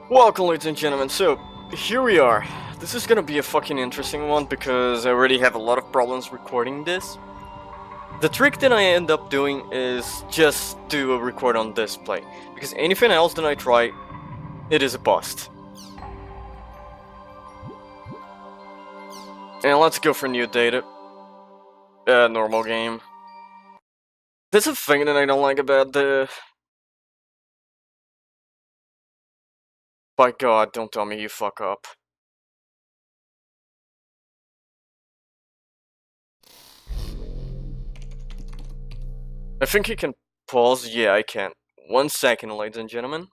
Welcome, ladies and gentlemen. So, here we are. This is gonna be a fucking interesting one because I already have a lot of problems recording this. The trick that I end up doing is just do a record on display, because anything else that I try, it is a bust. And let's go for new data. Normal game. There's a thing that I don't like about the... By God, don't tell me you fuck up. I think you can pause. Yeah, I can. 1 second, ladies and gentlemen.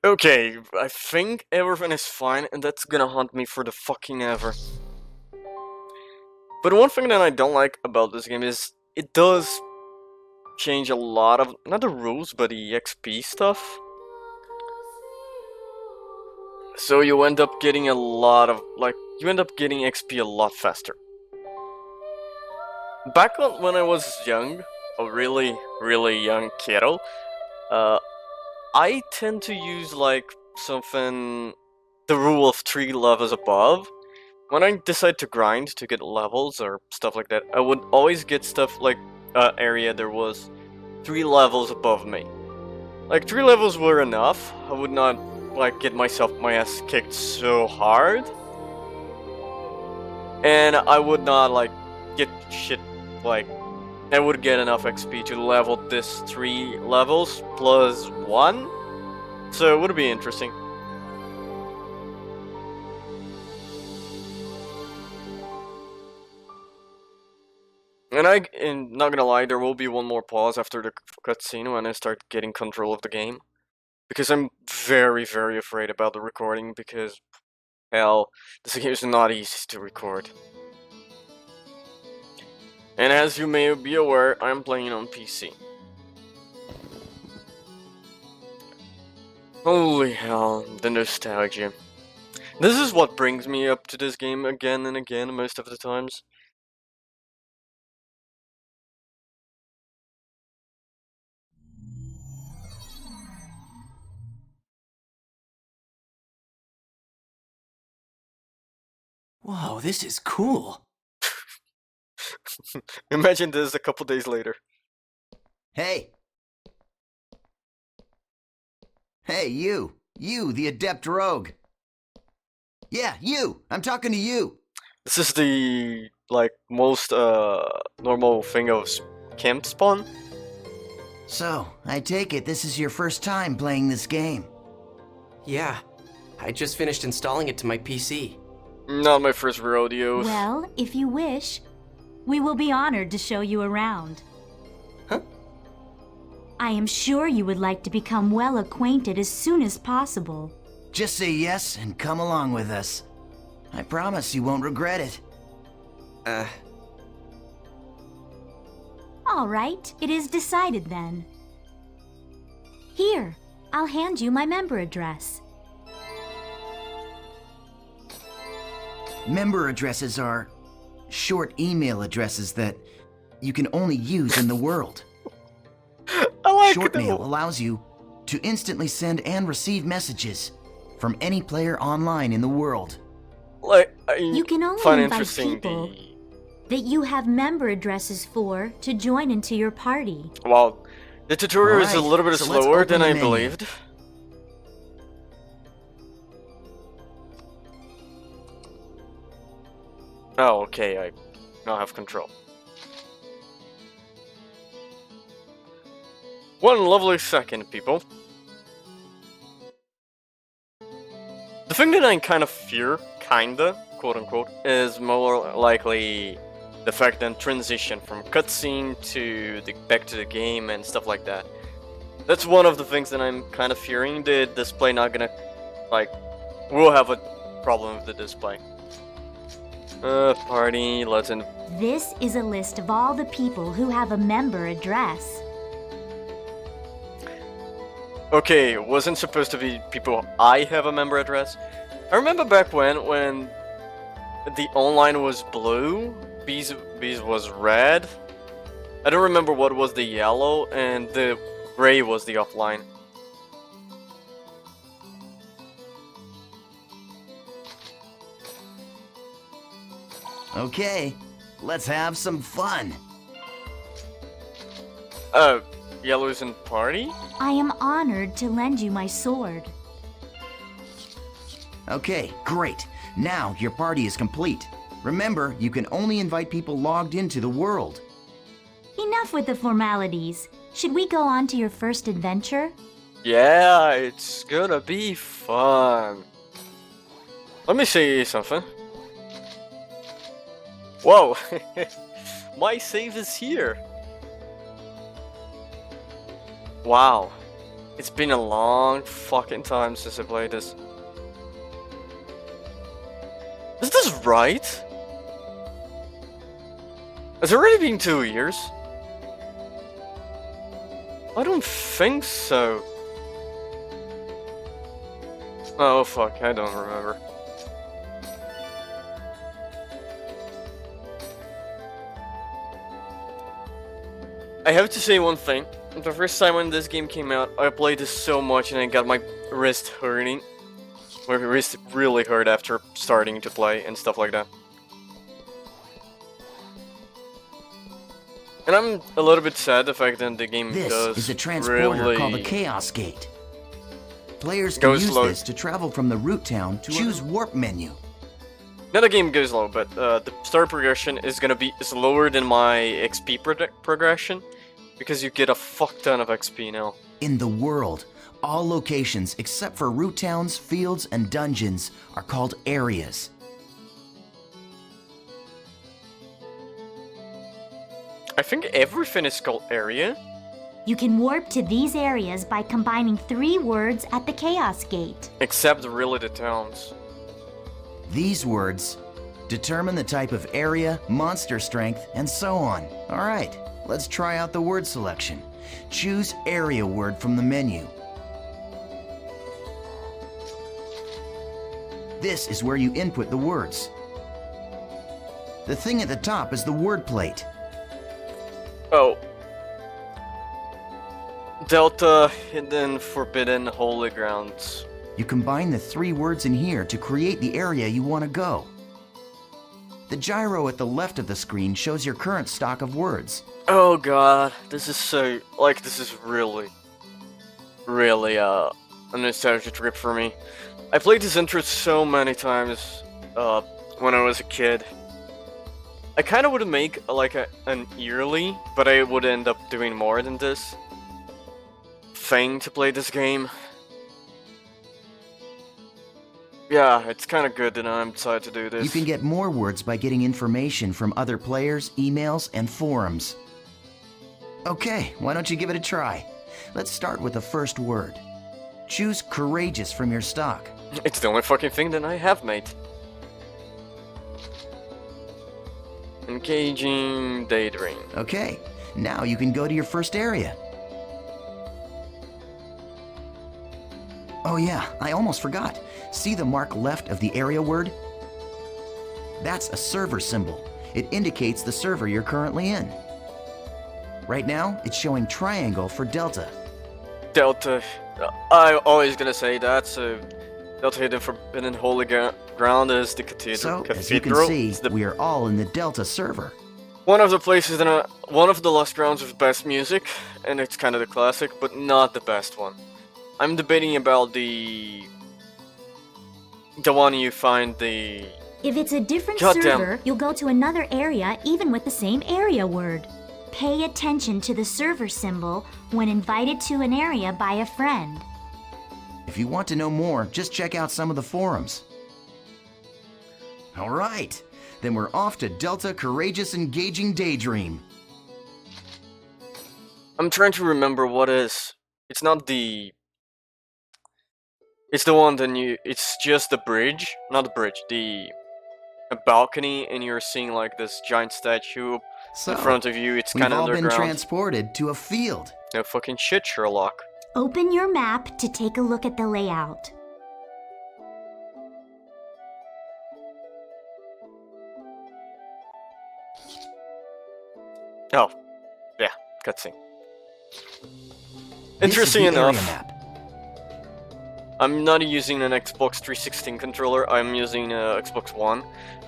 Okay, I think everything is fine, and that's gonna haunt me for the fucking ever. But one thing that I don't like about this game is it does change a lot of, not the rules, but the XP stuff. So you end up getting a lot of, you end up getting XP a lot faster. Back when I was young, a really young kiddo, I tend to use something, the rule of 3 levels above. When I decide to grind to get levels or stuff like that, I would always get stuff like area there was 3 levels above me. Like 3 levels were enough. I would not get my ass kicked so hard, and I would not get shit I would get enough XP to level this 3 levels plus 1, so it would be interesting. And not gonna lie, there will be one more pause after the cutscene when I start getting control of the game. Because I'm very afraid about the recording, because, hell, this game is not easy to record. And as you may be aware, I'm playing on PC. Holy hell, the nostalgia. This is what brings me up to this game again and again most of the times. Whoa, this is cool. Imagine this a couple days later. Hey. Hey, you. You, the adept rogue. Yeah, you. I'm talking to you. This is the, most, normal thing of camp spawn. So, I take it this is your first time playing this game. Yeah, I just finished installing it to my PC. Not my first rodeo. Well, if you wish, we will be honored to show you around. Huh? I am sure you would like to become well acquainted as soon as possible. Just say yes and come along with us. I promise you won't regret it. All right, it is decided then. Here, I'll hand you my member address. Member addresses are short email addresses that you can only use in the world. I like Short it. mail allows you to instantly send and receive messages from any player online in the world. You can only find invite interesting people that you have member addresses for to join into your party. Well, the tutorial is a Alright, little bit so let's slower open than the I menu. believed. Oh, okay, I now have control. One lovely second, people. The thing that I kind of fear, quote unquote, is more likely the fact that transition from cutscene to back to the game and stuff like that. That's one of the things that I'm kind of fearing. The display not gonna, we'll have a problem with the display. Party, let's in. This is a list of all the people who have a member address. Okay, it wasn't supposed to be people I have a member address. I remember back when the online was blue, Bees was red. I don't remember what was the yellow, and the gray was the offline. Okay, let's have some fun. Yellow is in party? I am honored to lend you my sword. Okay, great. Now your party is complete. Remember, you can only invite people logged into the world. Enough with the formalities. Should we go on to your first adventure? Yeah, it's gonna be fun. Let me see something. Whoa! My save is here! Wow. It's been a long fucking time since I played this. Is this right? Has it already been 2 years? I don't think so. Oh fuck, I don't remember. I have to say one thing. The first time when this game came out, I played this so much and I got my wrist hurting. My wrist really hurt after starting to play and stuff like that. And I'm a little bit sad the fact that the game This does is a transporter really called the Chaos Gate. Players can use slow. this to travel from the root town to choose warp menu. Now the game goes slow, but the start progression is gonna be slower than my XP progression because you get a fuck ton of XP now. In the world, all locations except for root towns, fields, and dungeons are called areas. I think everything is called area. You can warp to these areas by combining 3 words at the Chaos Gate. Except really the towns. These words determine the type of area, monster strength, and so on. All right, let's try out the word selection. Choose area word from the menu. This is where you input the words. The thing at the top is the word plate. Oh. Delta, Hidden, Forbidden, Holy Grounds. You combine the 3 words in here to create the area you want to go. The gyro at the left of the screen shows your current stock of words. Oh god, this is so... Like, this is really a nostalgia trip for me. I played this intro so many times when I was a kid. I kind of would make like an yearly, but I would end up doing more than this thing to play this game. Yeah, it's kind of good that I'm decided to do this. You can get more words by getting information from other players, emails, and forums. Okay, why don't you give it a try? Let's start with the first word. Choose courageous from your stock. It's the only fucking thing that I have made. Engaging daydream. Okay, now you can go to your first area. Oh yeah, I almost forgot. See the mark left of the area word? That's a server symbol. It indicates the server you're currently in. Right now, it's showing triangle for Delta. Delta. I'm always gonna say that, so Delta Hidden Forbidden Holy Ground is the cathedral. So, as you can see, we are all in the Delta server. One of the places that one of the Lost Grounds with best music, and it's kind of the classic, but not the best one. I'm debating about the one you find the... If it's a different Goddamn. server, you'll go to another area even with the same area word. Pay attention to the server symbol when invited to an area by a friend. If you want to know more, just check out some of the forums. All right, then we're off to Delta Courageous Engaging Daydream. I'm trying to remember what is... It's not the... It's the one that you... It's just the bridge. Not the bridge, a balcony, and you're seeing like this giant statue So, in front of you. It's we've kind of all been underground. transported to a field. No fucking shit, Sherlock. Open your map to take a look at the layout. Oh, yeah, cutscene. This is Interesting the area enough, map. I'm not using an Xbox 360 controller, I'm using a Xbox One.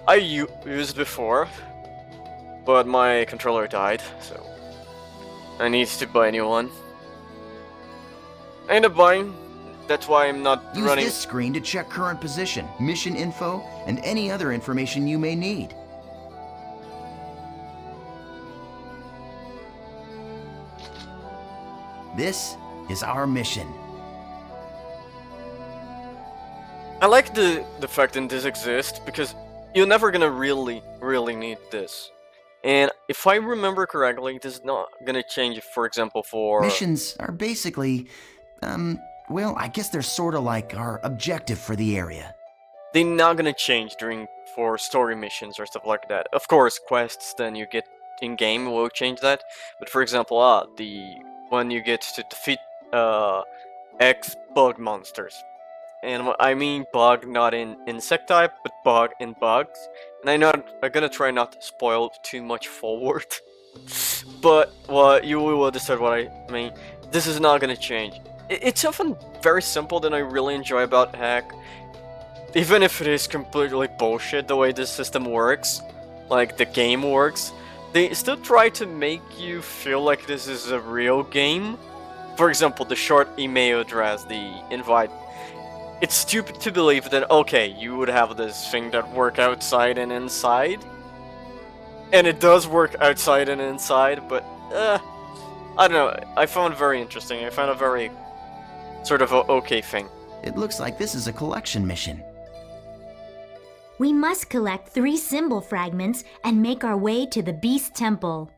I used before, but my controller died, so I need to buy a new one. I end up buying, that's why I'm not Use running. this screen to check current position, mission info, and any other information you may need. This is our mission. I like the fact that this exists because you're never gonna really need this. And if I remember correctly, this is not gonna change, for example, for... Missions are basically, well, I guess they're sort of like our objective for the area. They're not gonna change for story missions or stuff like that. Of course, quests then you get in-game will change that. But for example, when you get to defeat X bug monsters. And I mean bug not in insect type, but bug in bugs. And I'm gonna try not to spoil too much forward. But you will understand what I mean. This is not gonna change. It's something very simple that I really enjoy about Hack. Even if it is completely bullshit the way this system works, like the game works, they still try to make you feel like this is a real game. For example, the short email address, the invite. It's stupid to believe that, okay, you would have this thing that work outside and inside. And it does work outside and inside, but, I don't know, I found it very interesting. I found a very sort of okay thing. It looks like this is a collection mission. We must collect 3 symbol fragments and make our way to the Beast Temple.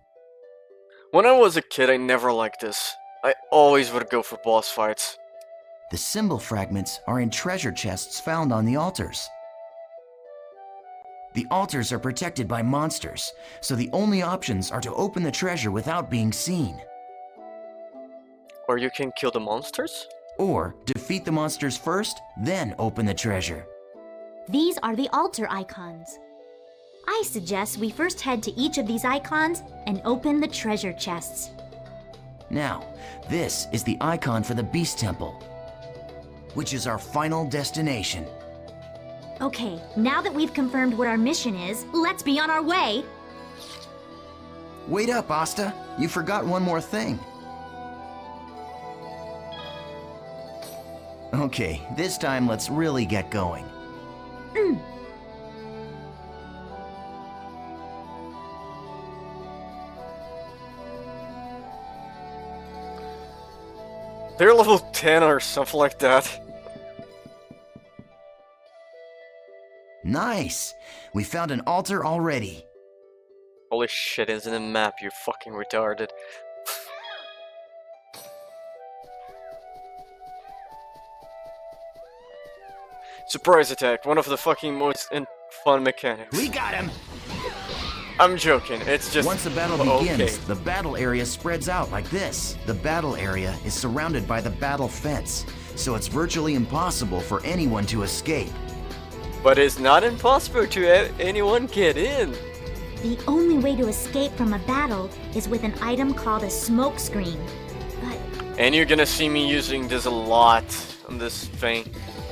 When I was a kid, I never liked this. I always would go for boss fights. The symbol fragments are in treasure chests found on the altars. The altars are protected by monsters, so the only options are to open the treasure without being seen. Or you can kill the monsters? Or defeat the monsters first, then open the treasure. These are the altar icons. I suggest we first head to each of these icons and open the treasure chests. Now, this is the icon for the Beast Temple, which is our final destination. Okay, now that we've confirmed what our mission is, let's be on our way! Wait up, Asta. You forgot one more thing. Okay, this time let's really get going. They're level 10 or something like that. Nice! We found an altar already. Holy shit, it's in a map, you fucking retarded. Surprise attack, one of the fucking most fun mechanics. We got him! I'm joking, it's just... Once the battle begins, the battle area spreads out like this. The battle area is surrounded by the battle fence, so it's virtually impossible for anyone to escape. But it's not impossible to anyone get in. The only way to escape from a battle is with an item called a smoke screen. But And you're gonna see me using this a lot on this thing.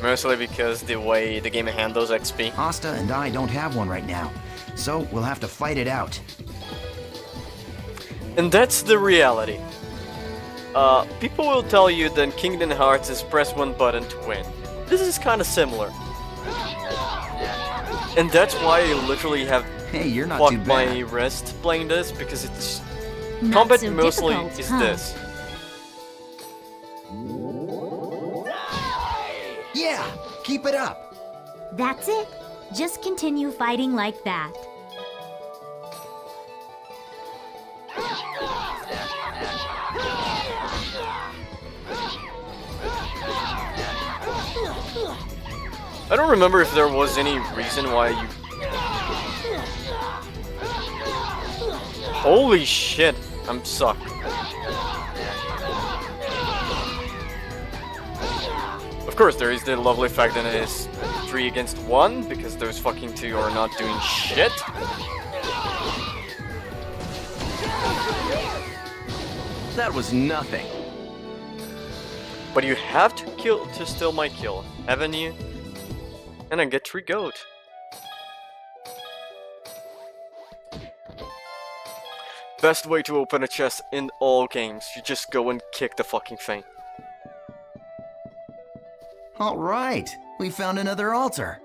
Mostly because the way the game handles XP. Asta and I don't have one right now, so we'll have to fight it out. And that's the reality. People will tell you that Kingdom Hearts is press one button to win. This is kinda similar. And that's why I literally have Hey, you're not too fucked my bad. wrist playing this, because it's... not combat so mostly difficult, is huh? this. Yeah, keep it up. That's it. Just continue fighting like that. I don't remember if there was any reason why you... Holy shit, I'm sucked. Of course, there is the lovely fact that it is 3 against 1, because those fucking 2 are not doing shit. That was nothing. But you have to steal my kill, haven't you? And I get 3 gold. Best way to open a chest in all games. You just go and kick the fucking thing. Alright, we found another altar.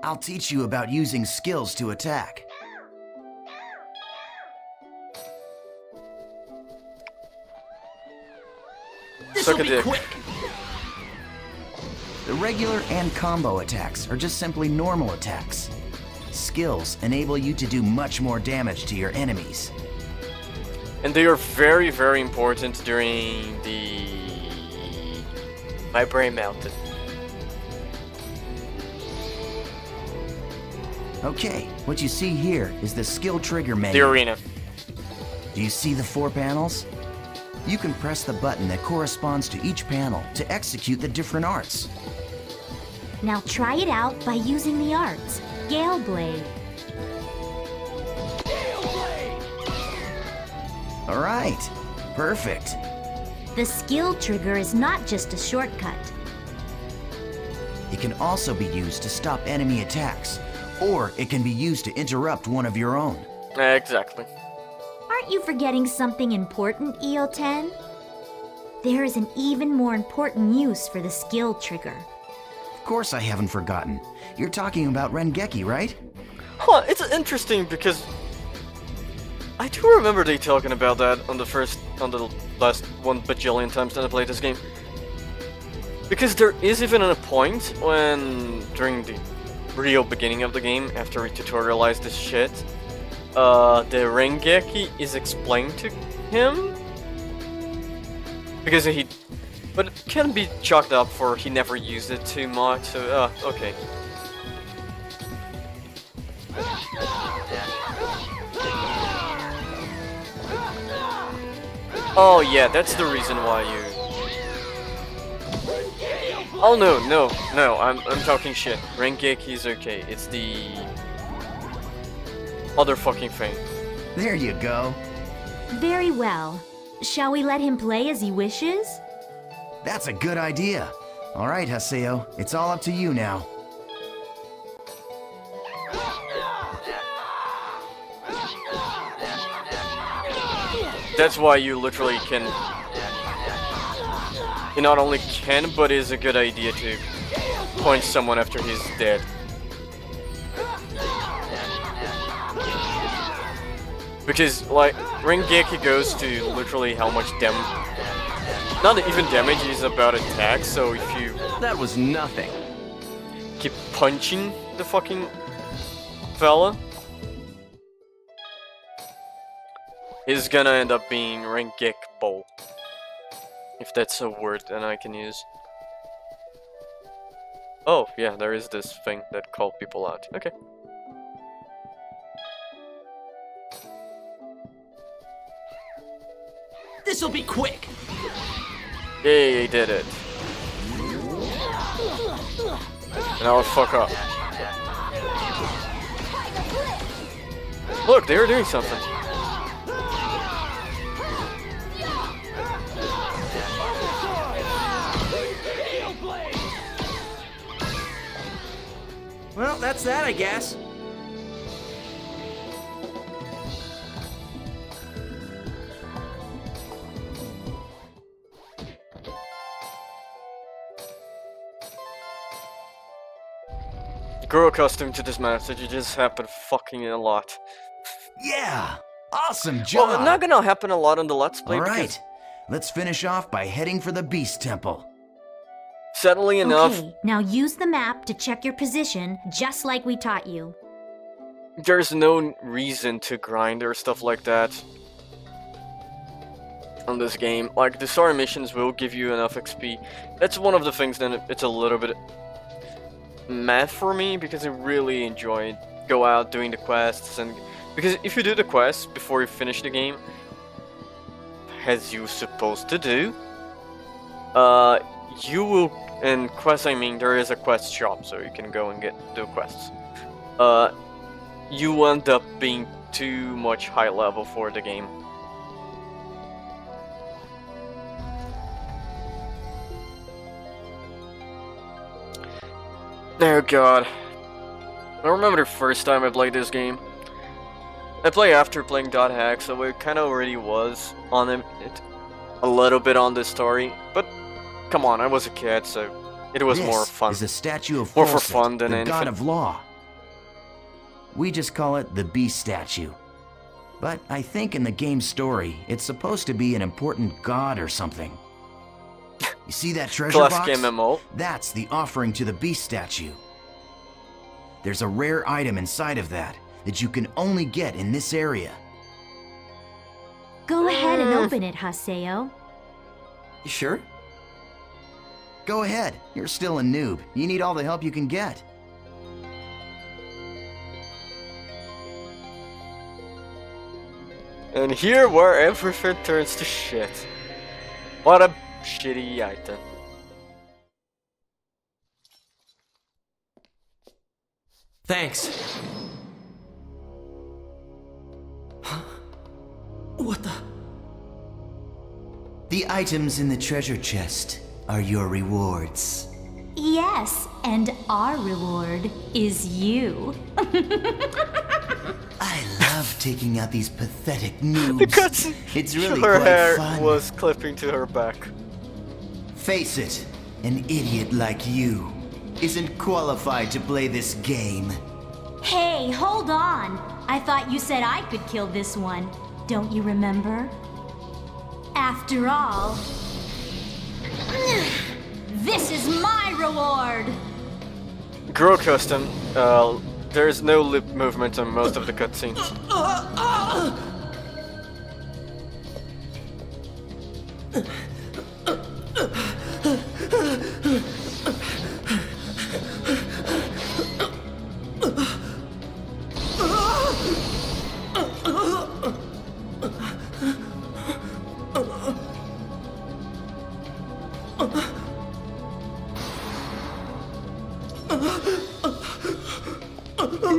I'll teach you about using skills to attack. Suck a dick. The regular and combo attacks are just simply normal attacks. Skills enable you to do much more damage to your enemies. And they are very, very important during the Vibrate Mountain. Okay, what you see here is the skill trigger menu. The arena. Do you see the 4 panels? You can press the button that corresponds to each panel to execute the different arts. Now try it out by using the arts. Gale Blade. All right, perfect. The skill trigger is not just a shortcut. It can also be used to stop enemy attacks, or it can be used to interrupt one of your own. Exactly. Aren't you forgetting something important, EO10? There is an even more important use for the skill trigger. Of course I haven't forgotten. You're talking about Rengeki, right? Huh, it's interesting because I do remember they talking about that on the last 1 bajillion times that I played this game. Because there is even a point when, during the real beginning of the game, after we tutorialized this shit, the Rengeki is explained to him. Because but it can be chalked up for he never used it too much, so, okay. Oh yeah, that's the reason why you... Oh no, I'm talking shit. Rengeki is okay, it's the... other fucking thing. There you go. Very well. Shall we let him play as he wishes? That's a good idea. All right, Haseo, it's all up to you now. That's why you literally can... You not only can, but is a good idea to punch someone after he's dead. Because, like, Rengeki goes to literally how much not even damage is about attack, so if you... That was nothing. Keep punching the fucking fella, he's gonna end up being Rengekbo. If that's a word that I can use. Oh, yeah, there is this thing that calls people out. Okay. This'll be quick. Yay, he did it. Now fuck up. Look, they were doing something. Well, that's that, I guess. Grow accustomed to this message, it just happened fucking a lot. Yeah, awesome job. Well, not gonna happen a lot on the Let's Play. All right, let's finish off by heading for the Beast Temple. Sadly enough, Okay, now use the map to check your position, just like we taught you. there's no reason to grind or stuff like that on this game. Like, the story missions will give you enough XP. That's one of the things that it's a little bit meh for me, because I really enjoy go out doing the quests, and because if you do the quests before you finish the game, as you're supposed to do, you will, and quests I mean, there is a quest shop, so you can go and do quests. You end up being too much high level for the game. Oh god. I remember the first time I played this game. I play after playing .hack, so it kind of already was on it a little bit on the story. But come on, I was a kid, so it was more fun. This is a statue of More for Fulset, fun than the anything. god of law. We just call it the beast statue. But I think in the game's story, it's supposed to be an important god or something. You see that treasure box? Classic MMO. That's the offering to the beast statue. There's a rare item inside of that you can only get in this area. Go ahead and open it, Haseo. You sure? Go ahead, you're still a noob. You need all the help you can get. And here where everything turns to shit. What a shitty item. Thanks. Huh? What the? The items in the treasure chest are your rewards. Yes, and our reward is you. I love taking out these pathetic noobs. Because it's really her quite hair fun. was clipping to her back. Face it, an idiot like you isn't qualified to play this game. Hey, hold on. I thought you said I could kill this one. Don't you remember? After all, this is my reward! Grow custom. There's no lip movement on most of the cutscenes.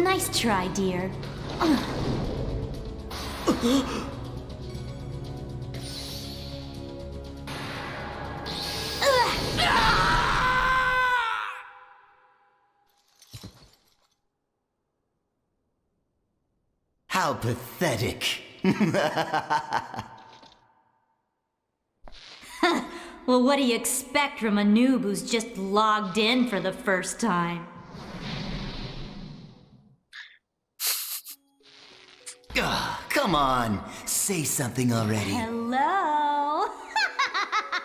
Nice try, dear. How pathetic. Well, what do you expect from a noob who's just logged in for the first time? Ugh, come on, say something already. Hello?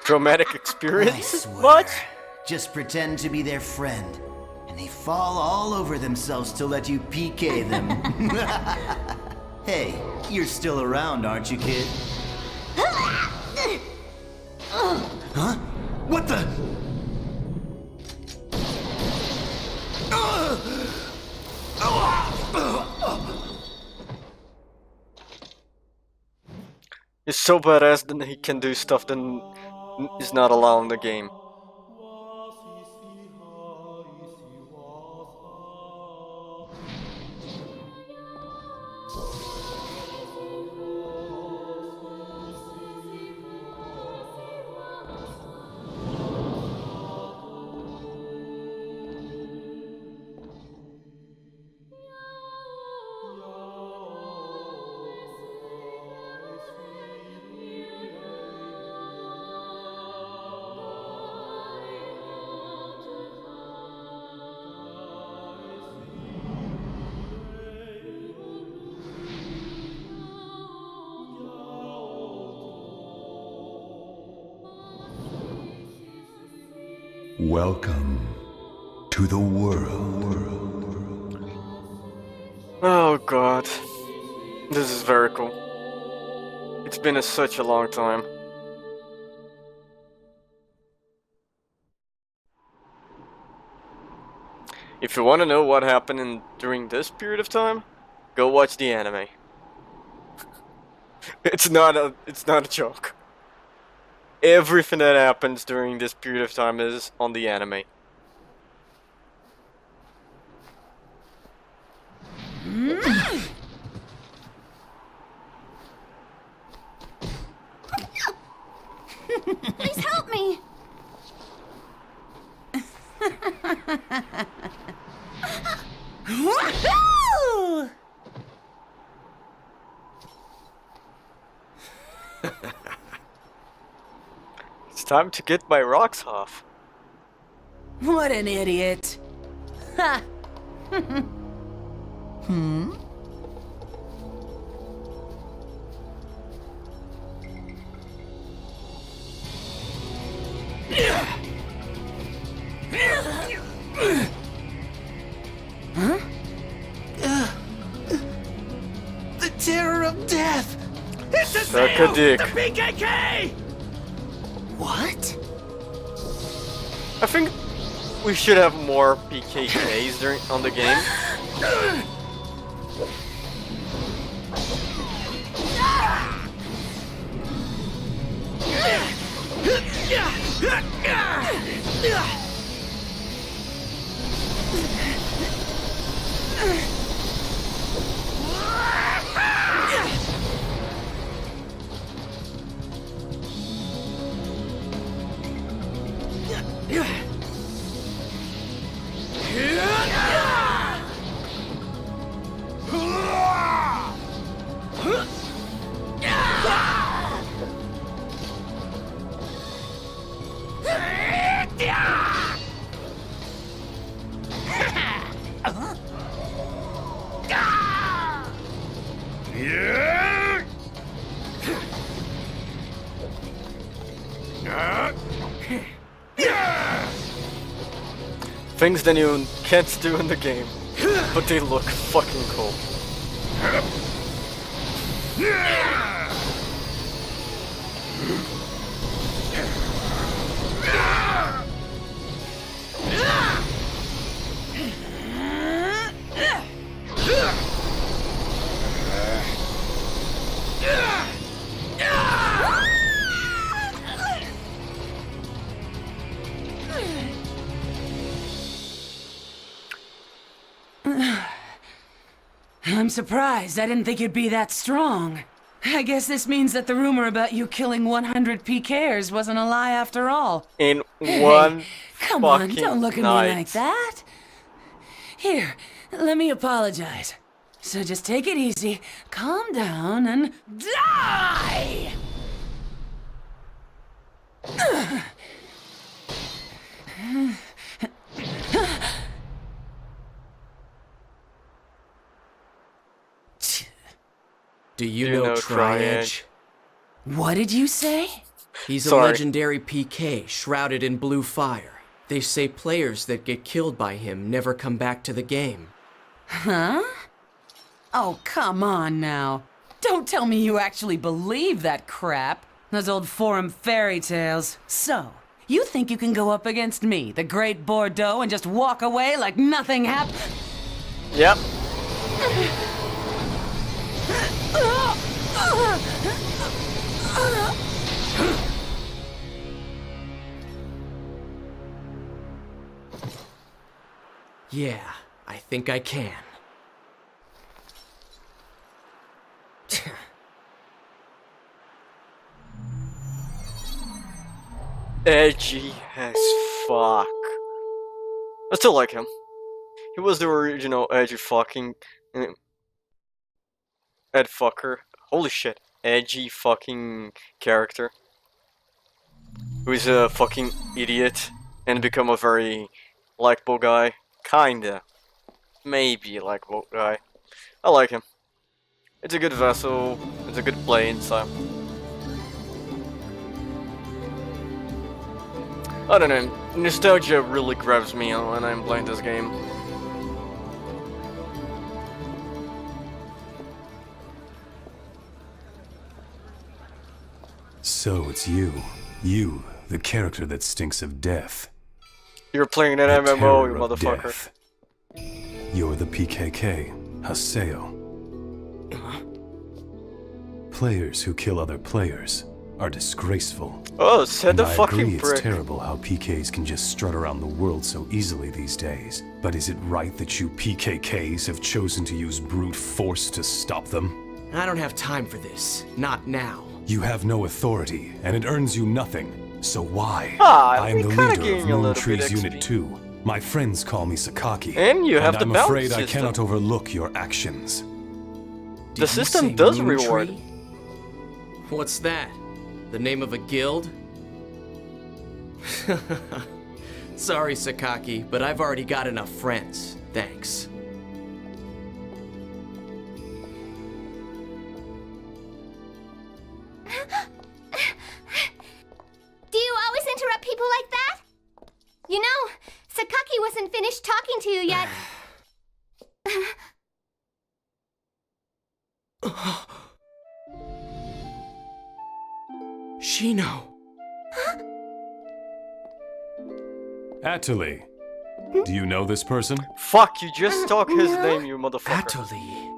Dramatic I experience? swear. What? Just pretend to be their friend, and they fall all over themselves to let you PK them. Hey, you're still around, aren't you, kid? Huh? What the? He's so badass that he can do stuff that is not allowed in the game. Welcome to the world. Oh god. This is very cool. It's been such a long time. If you want to know what happened during this period of time, go watch the anime. It's not a joke. Everything that happens during this period of time is on the anime. Please help me! It's time to get my rocks off. What an idiot. Ha! The terror of death! Suck a dick. PKK! What? I think we should have more PKKs on the game. Things that you can't do in the game, but they look fucking cool. I'm surprised. I didn't think you'd be that strong. I guess this means that the rumor about you killing 100 PKers wasn't a lie after all. In one Come on, fucking don't look at night. me like that. Here, let me apologize. So just take it easy, calm down, and die! Do you know Tri-Edge? What did you say? He's Sorry. a legendary PK shrouded in blue fire. They say players that get killed by him never come back to the game. Huh? Oh, come on now. Don't tell me you actually believe that crap. Those old forum fairy tales. So, you think you can go up against me, the great Bordeaux, and just walk away like nothing happened? Yep. Yeah, I think I can. Edgy as fuck. I still like him. He was the original edgy fucking Ed fucker. Holy shit. Edgy fucking character. Who's a fucking idiot and become a very likable guy. Kinda. Maybe a likable guy. I like him. It's a good vessel. It's a good plane, so. I don't know. Nostalgia really grabs me when I'm playing this game. So it's you. You, the character that stinks of death. You're playing an The MMO, you terror of motherfucker. death. You're the PKK, Haseo. Players who kill other players are disgraceful. Oh, said And the I fucking agree it's prick. terrible how PKs can just strut around the world so easily these days. But is it right that you PKKs have chosen to use brute force to stop them? I don't have time for this. Not now. You have no authority, and it earns you nothing. So why? Ah, I am we the kinda leader gave of you a Moon little bit Tree's XP. Unit 2. My friends call me Sakaki. And you have the I'm bounty afraid I system. cannot overlook your actions. Did The you system say does Moon reward. Tree? What's that? The name of a guild? Sorry, Sakaki, but I've already got enough friends. Thanks. Do you always interrupt people like that? You know, Sakaki wasn't finished talking to you yet. Shino. Atali, do you know this person? Fuck, you just talk his name, you motherfucker. Atali.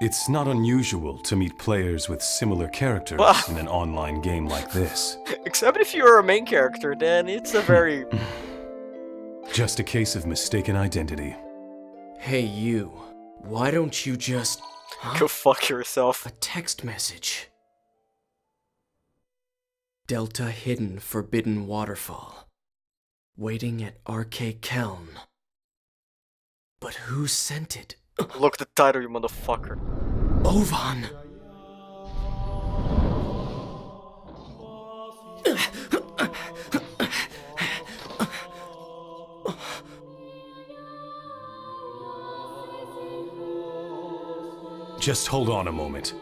It's not unusual to meet players with similar characters Wow. in an online game like this. Except if you're a main character, then it's a very... Just a case of mistaken identity. Hey, you. Why don't you just... Huh? Go fuck yourself. A text message. Delta Hidden Forbidden Waterfall. Waiting at RK Keln. But who sent it? Look at the title, you motherfucker. Ovan! Just hold on a moment.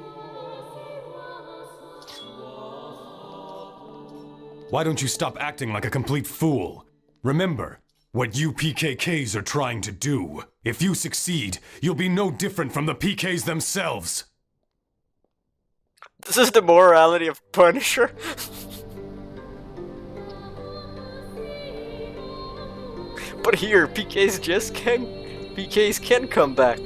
Why don't you stop acting like a complete fool? Remember what you PKKs are trying to do. If you succeed, you'll be no different from the PKs themselves. This is the morality of Punisher. But here, PKs can come back.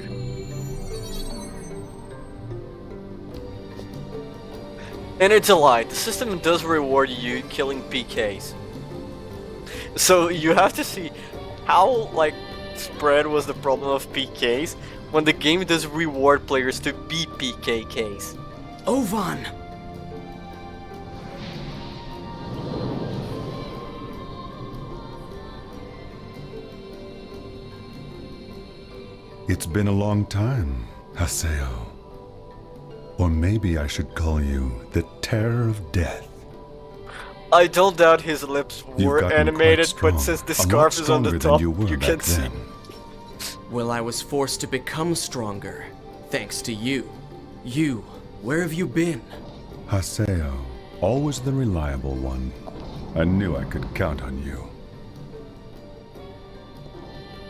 And it's a lie. The system does reward you killing PKs. So you have to see how spread was the problem of PKs when the game does reward players to be PKKs. Ovan! It's been a long time, Haseo. Or maybe I should call you the Terror of Death. I don't doubt his lips You've were gotten animated, quite but strong, since the a lot scarf is on the stronger than top, you were you back can see. then. Well, I was forced to become stronger, thanks to you. You, where have you been? Haseo, always the reliable one. I knew I could count on you.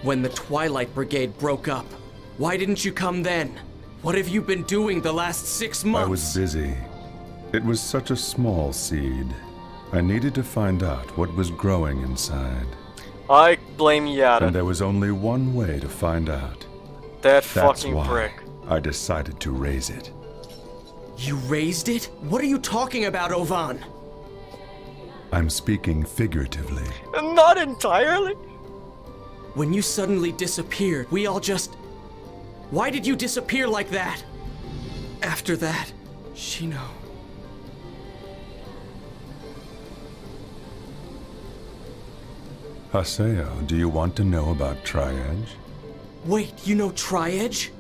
When the Twilight Brigade broke up, why didn't you come then? What have you been doing the last 6 months? I was busy. It was such a small seed. I needed to find out what was growing inside. I blame And Yada. there was only one way to find out. That That's fucking why prick. I decided to raise it. You raised it? What are you talking about, Ovan? I'm speaking figuratively. Not entirely. When you suddenly disappeared, we all just... Why did you disappear like that? After that, Shino... Haseo, do you want to know about Tri-Edge? Wait, you know Tri-Edge?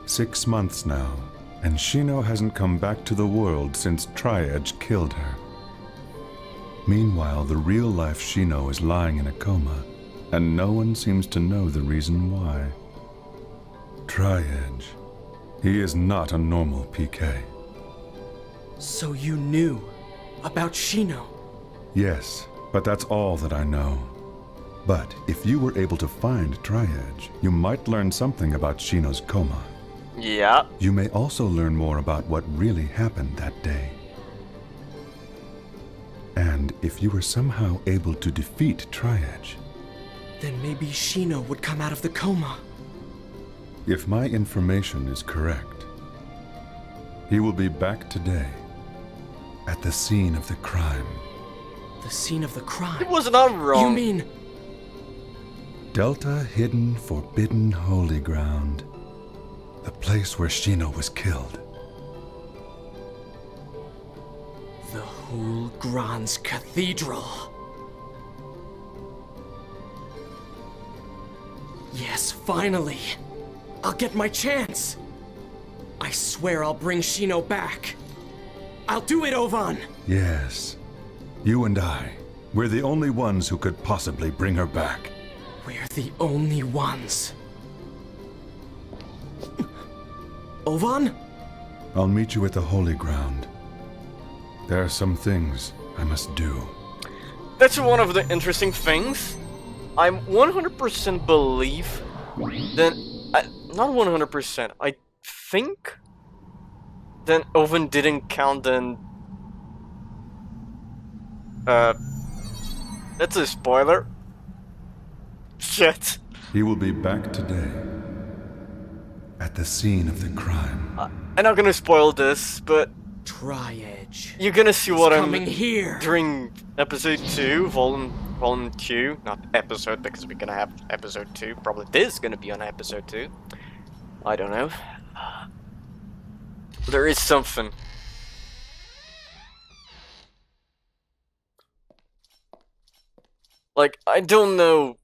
6 months now, and Shino hasn't come back to the world since Tri-Edge killed her. Meanwhile, the real-life Shino is lying in a coma, and no one seems to know the reason why. Tri-Edge. He is not a normal PK. So you knew about Shino? Yes, but that's all that I know. But if you were able to find Tri-Edge, you might learn something about Shino's coma. Yeah. You may also learn more about what really happened that day. And if you were somehow able to defeat Tri-Edge, Then maybe Shino would come out of the coma. if my information is correct, he will be back today at the scene of the crime. The scene of the crime. It was not wrong. You mean... Delta Hidden Forbidden Holy Ground. The place where Shino was killed. The Hul Grans Cathedral. Yes, finally. I'll get my chance. I swear I'll bring Shino back. I'll do it, Ovan! Yes. You and I. We're the only ones who could possibly bring her back. We're the only ones. Ovan? I'll meet you at the Holy Ground. There are some things I must do. That's one of the interesting things. I'm 100% believe that... not 100%, I think that Owen didn't count then... that's a spoiler. Shit. He will be back today. At the scene of the crime. I'm not gonna spoil this, but... Tri-Edge. You're gonna see what I'm... coming here. During episode 2, volume 2. Not episode, because we're gonna have episode 2. Probably this is gonna be on episode 2. I don't know. There is something. Like, I don't know.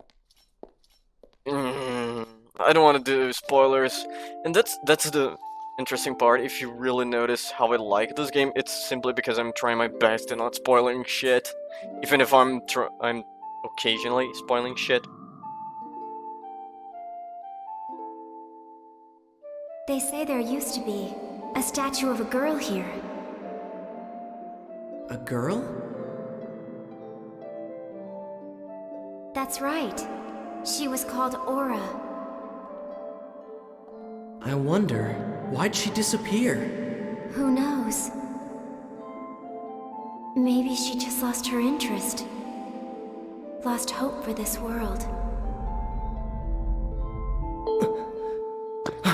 I don't want to do spoilers, and that's the interesting part. If you really notice how I like this game, it's simply because I'm trying my best and not spoiling shit, even if I'm occasionally spoiling shit. They say there used to be a statue of a girl here. A girl? That's right. She was called Aura. I wonder, why'd she disappear? Who knows? Maybe she just lost her interest. Lost hope for this world.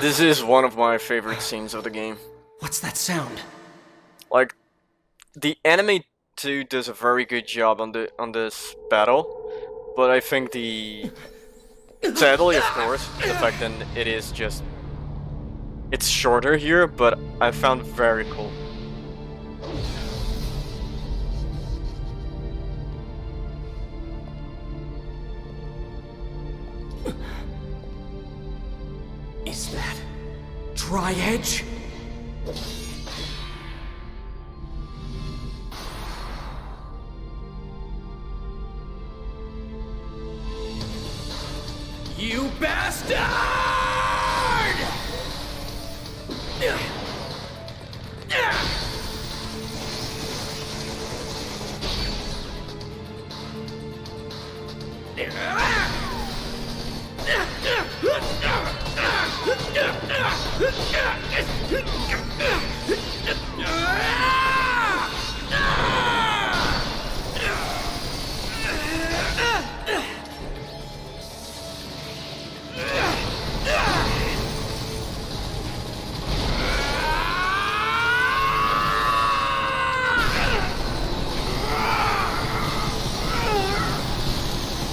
This is one of my favorite scenes of the game. What's that sound? Like, the anime too does a very good job on this battle, but I think sadly, of course, the fact that it's shorter here, but I found it very cool. Is that Tri-Edge? You bastard!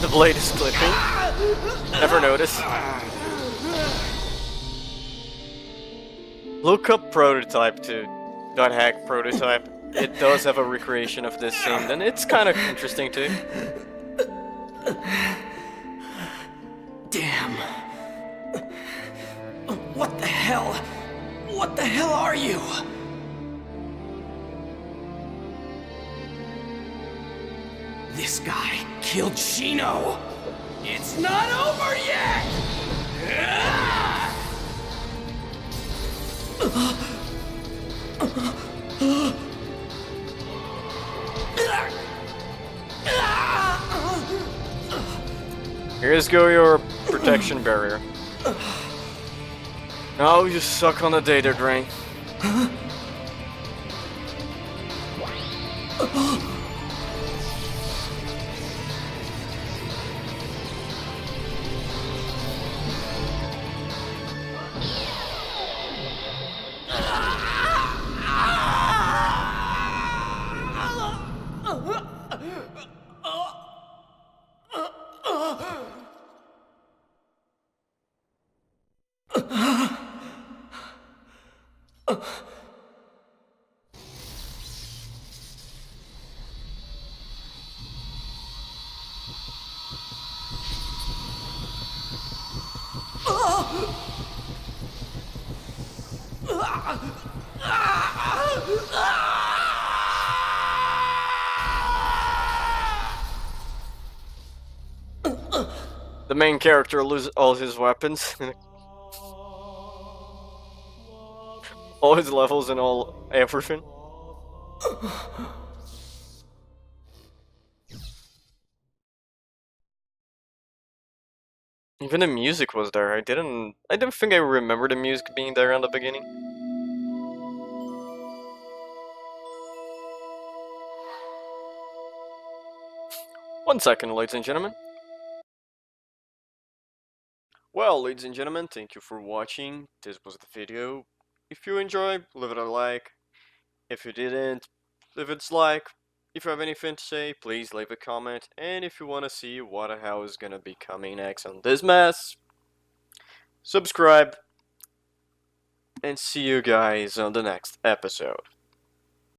The blade is clipping. Never noticed. Look up Prototype to .hack Prototype. It does have a recreation of this scene, and it's kind of interesting too. Damn. What the hell? What the hell are you? This guy killed Shino. It's not over yet! Here's go your protection barrier. Now you suck on the data drain. The main character loses all his weapons, all his levels and all everything. Even the music was there. I didn't think I remember the music being there in the beginning. One second, ladies and gentlemen. Well, ladies and gentlemen, thank you for watching. This was the video. If you enjoyed, leave it a like. If you didn't, leave a dislike. If you have anything to say, please leave a comment. And if you want to see what the hell is gonna be coming next on this mess, subscribe. And see you guys on the next episode.